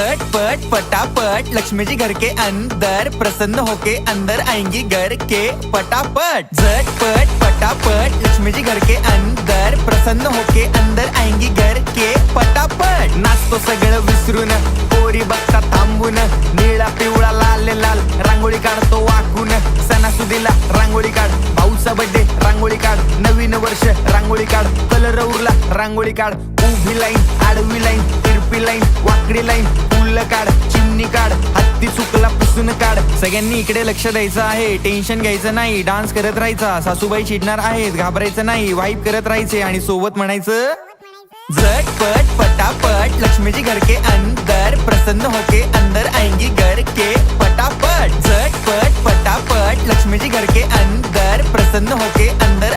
झटपट पटापट लक्ष्मी जी घर के अंदर प्रसन्न होके अंदर आएंगी घर के पटापट। झटपट पटापट लक्ष्मी जी घर के अंदर प्रसन्न होके अंदर आएंगी घर के पटापट। नाचतो सगळं विसरून पोरी बघता थांबून, निळा पिवळा लाल लाल रांगोळी काढतो वाकून। सणासुदीला रांगोळी काढ, भाऊचा बर्थडे रांगोळी काढ, नवीन वर्ष रांगोळी काढ, कलर उरला रांगोळी काढ। उभी लाईन, आडवी लाईन, तिरपी लाईन, वाकडी लाईन, फुल काढ, चिमणी काढ, हत्ती चुकला पुसून काढ। सगळ्यांनी इकडे लक्ष द्यायचं आहे, टेन्शन घ्यायचं नाही, डान्स करत राहायचा। सासूबाई चिडणार आहेत, घाबरायचं नाही, वाईब करत राहायचे आणि सोबत म्हणायचं झटपट पटापट लक्ष्मी जी घर के अंदर प्रसन्न होके अंदर आएंगी घर के पटापट। झटपट पटापट लक्ष्मी जी घर के अंदर प्रसन्न होके अंदर